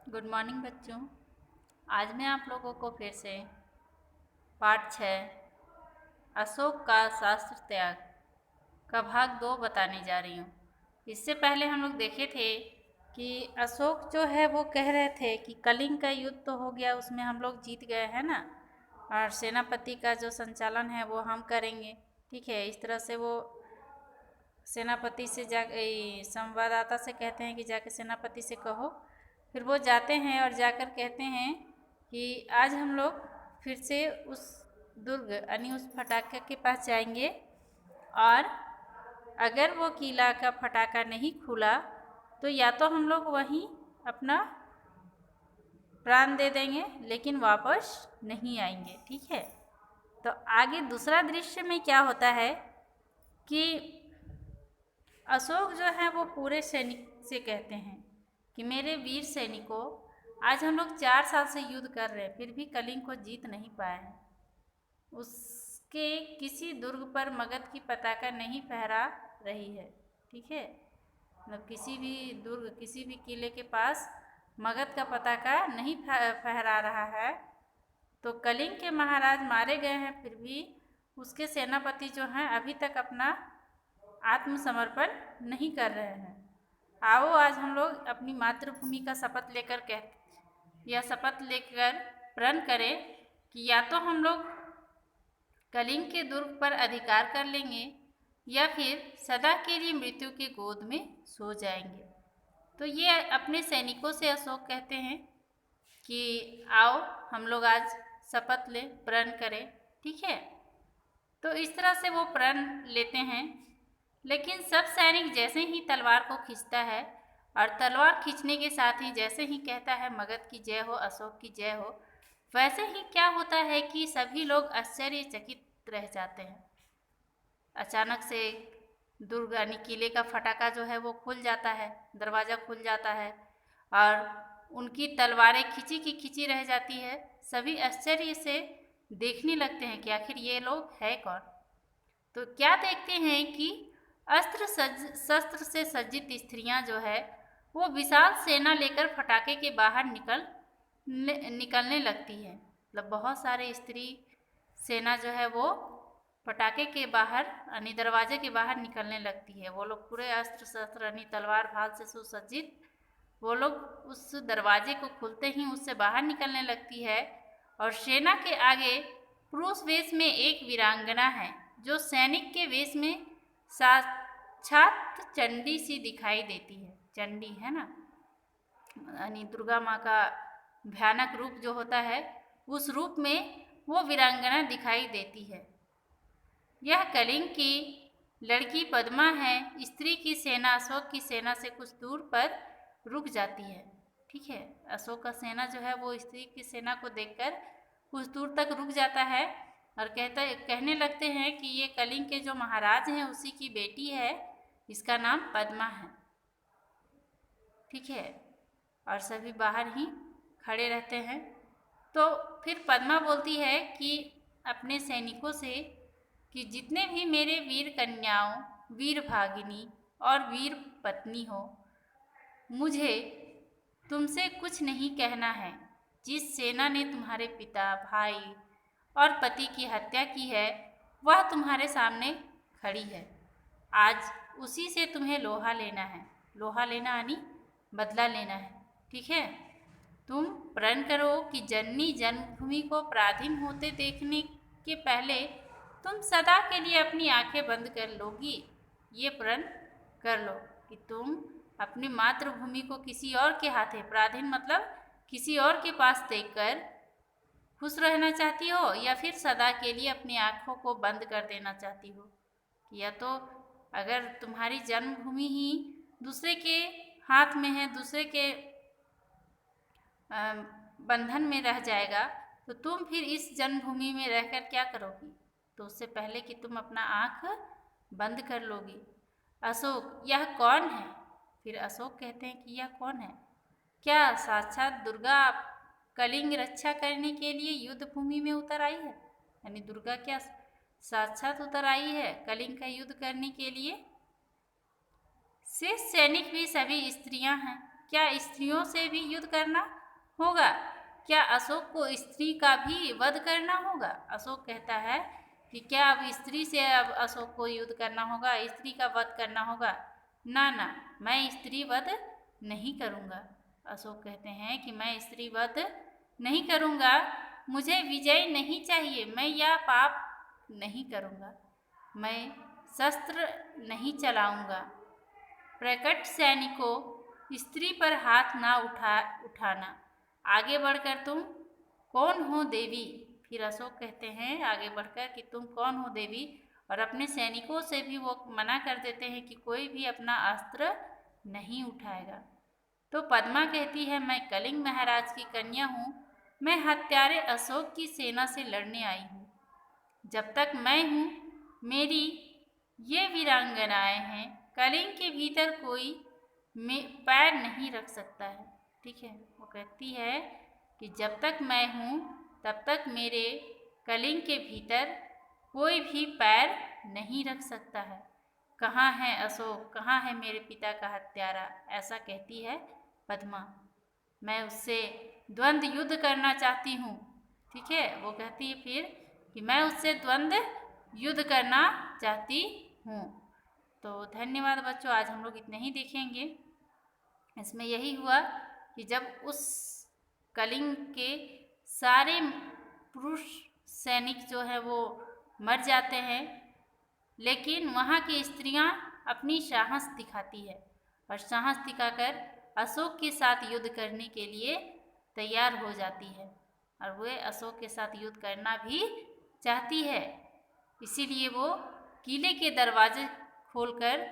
Good morning बच्चों। आज मैं आप लोगों को फिर से पाठ 6 अशोक का शास्त्र त्याग का भाग 2 बताने जा रही हूँ। इससे पहले हम लोग देखे थे कि अशोक जो है वो कह रहे थे कि कलिंग का युद्ध तो हो गया, उसमें हम लोग जीत गए हैं ना, और सेनापति का जो संचालन है वो हम करेंगे। ठीक है, इस तरह से वो सेनापति से जा संवाददाता से कहते हैं कि जाके सेनापति से कहो। फिर वो जाते हैं और जाकर कहते हैं कि आज हम लोग फिर से उस दुर्ग यानी उस फटाके के पास जाएंगे, और अगर वो किला का फटाका नहीं खुला तो या तो हम लोग वहीं अपना प्राण दे देंगे, लेकिन वापस नहीं आएंगे। ठीक है, तो आगे दूसरा दृश्य में क्या होता है कि अशोक जो है वो पूरे सैनिक से कहते हैं कि मेरे वीर सैनिकों, आज हम लोग 4 साल से युद्ध कर रहे हैं, फिर भी कलिंग को जीत नहीं पाए हैं। उसके किसी दुर्ग पर मगध की पताका नहीं फहरा रही है। ठीक है, मतलब किसी भी दुर्ग, किसी भी किले के पास मगध का पताका नहीं फहरा रहा है। तो कलिंग के महाराज मारे गए हैं, फिर भी उसके सेनापति जो हैं अभी तक अपना आत्मसमर्पण नहीं कर रहे हैं। आओ आज हम लोग अपनी मातृभूमि का शपथ लेकर प्रण करें कि या तो हम लोग कलिंग के दुर्ग पर अधिकार कर लेंगे या फिर सदा के लिए मृत्यु की गोद में सो जाएंगे। तो ये अपने सैनिकों से अशोक कहते हैं कि आओ हम लोग आज शपथ लें, प्रण करें। ठीक है, तो इस तरह से वो प्रण लेते हैं। लेकिन सब सैनिक जैसे ही तलवार को खींचता है और तलवार खींचने के साथ ही जैसे ही कहता है मगध की जय हो, अशोक की जय हो, वैसे ही क्या होता है कि सभी लोग आश्चर्यचकित रह जाते हैं। अचानक से दुर्ग यानी किले का फटाका जो है वो खुल जाता है, दरवाज़ा खुल जाता है और उनकी तलवारें खिंची की खिंची रह जाती है। सभी आश्चर्य से देखने लगते हैं कि आखिर ये लोग है कौन। तो क्या देखते हैं कि शस्त्र से सज्जित स्त्रियां जो है वो विशाल सेना लेकर फटाके के बाहर निकलने लगती है। मतलब बहुत सारे स्त्री सेना जो है वो पटाखे के बाहर यानी दरवाजे के बाहर निकलने लगती है। वो लोग पूरे अस्त्र शस्त्र यानी तलवार भाल से सुसज्जित वो लोग उस दरवाजे को खुलते ही उससे बाहर निकलने लगती है। और सेना के आगे पुरुष वेश में एक वीरांगना है जो सैनिक के वेश में साक्षात चंडी सी दिखाई देती है। चंडी है ना, यानी दुर्गा माँ का भयानक रूप जो होता है, उस रूप में वो वीरांगना दिखाई देती है। यह कलिंग की लड़की पद्मा है। स्त्री की सेना अशोक की सेना से कुछ दूर पर रुक जाती है। ठीक है, अशोक का सेना जो है वो स्त्री की सेना को देखकर कुछ दूर तक रुक जाता है और कहने लगते हैं कि ये कलिंग के जो महाराज हैं उसी की बेटी है, इसका नाम पद्मा है। ठीक है, और सभी बाहर ही खड़े रहते हैं। तो फिर पद्मा बोलती है कि अपने सैनिकों से कि जितने भी मेरे वीर कन्याओं, वीर भागिनी और वीर पत्नी हो, मुझे तुमसे कुछ नहीं कहना है। जिस सेना ने तुम्हारे पिता, भाई और पति की हत्या की है वह तुम्हारे सामने खड़ी है। आज उसी से तुम्हें लोहा लेना है। लोहा लेना यानी बदला लेना है। ठीक है, तुम प्रण करो कि जननी जन्मभूमि को पराधीन होते देखने के पहले तुम सदा के लिए अपनी आंखें बंद कर लोगी। ये प्रण कर लो कि तुम अपनी मातृभूमि को किसी और के हाथे, पराधीन मतलब किसी और के पास देकर खुश रहना चाहती हो या फिर सदा के लिए अपनी आँखों को बंद कर देना चाहती हो। या तो अगर तुम्हारी जन्मभूमि ही दूसरे के हाथ में है, दूसरे के बंधन में रह जाएगा, तो तुम फिर इस जन्मभूमि में रहकर क्या करोगी। तो उससे पहले कि तुम अपना आँख बंद कर लोगी। अशोक, यह कौन है। फिर अशोक कहते हैं कि यह कौन है। क्या साक्षात दुर्गा कलिंग रक्षा करने के लिए युद्ध भूमि में उतर आई है। यानी दुर्गा क्या साक्षात उतर आई है कलिंग का युद्ध करने के लिए। शेष सैनिक भी सभी स्त्रियां हैं। क्या स्त्रियों से भी युद्ध करना होगा? क्या अशोक को स्त्री का भी वध करना होगा? अशोक कहता है कि क्या अब स्त्री से अब अशोक को युद्ध करना होगा, स्त्री का वध करना होगा? ना ना, मैं स्त्री वध नहीं करूँगा। अशोक कहते हैं कि मैं स्त्री वध नहीं करूँगा, मुझे विजय नहीं चाहिए, मैं यह पाप नहीं करूँगा, मैं शस्त्र नहीं चलाऊँगा। प्रकट सैनिकों, स्त्री पर हाथ ना उठाना। आगे बढ़कर तुम कौन हो देवी? फिर अशोक कहते हैं आगे बढ़कर कि तुम कौन हो देवी, और अपने सैनिकों से भी वो मना कर देते हैं कि कोई भी अपना अस्त्र नहीं उठाएगा। तो पद्मा कहती है, मैं कलिंग महाराज की कन्या हूँ, मैं हत्यारे अशोक की सेना से लड़ने आई हूँ। जब तक मैं हूँ, मेरी ये वीरांगनाएं हैं, कलिंग के भीतर कोई पैर नहीं रख सकता है। ठीक है, वो कहती है कि जब तक मैं हूँ तब तक मेरे कलिंग के भीतर कोई भी पैर नहीं रख सकता है। कहाँ है अशोक, कहाँ है मेरे पिता का हत्यारा? ऐसा कहती है पद्मा। मैं उससे द्वंद्व युद्ध करना चाहती हूँ। ठीक है, वो कहती है फिर कि मैं उससे द्वंद्व युद्ध करना चाहती हूँ। तो धन्यवाद बच्चों, आज हम लोग इतने ही देखेंगे। इसमें यही हुआ कि जब उस कलिंग के सारे पुरुष सैनिक जो है वो मर जाते हैं, लेकिन वहाँ की स्त्रियाँ अपनी साहस दिखाती है और साहस दिखाकर अशोक के साथ युद्ध करने के लिए तैयार हो जाती है, और वे अशोक के साथ युद्ध करना भी चाहती है। इसीलिए वो किले के दरवाजे खोलकर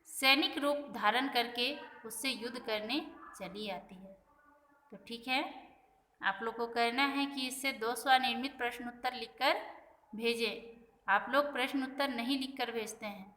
सैनिक रूप धारण करके उससे युद्ध करने चली आती है। तो ठीक है, आप लोग को करना है कि इससे 2 स्वनिर्मित प्रश्न उत्तर लिखकर भेजें। आप लोग प्रश्न उत्तर नहीं लिखकर भेजते हैं।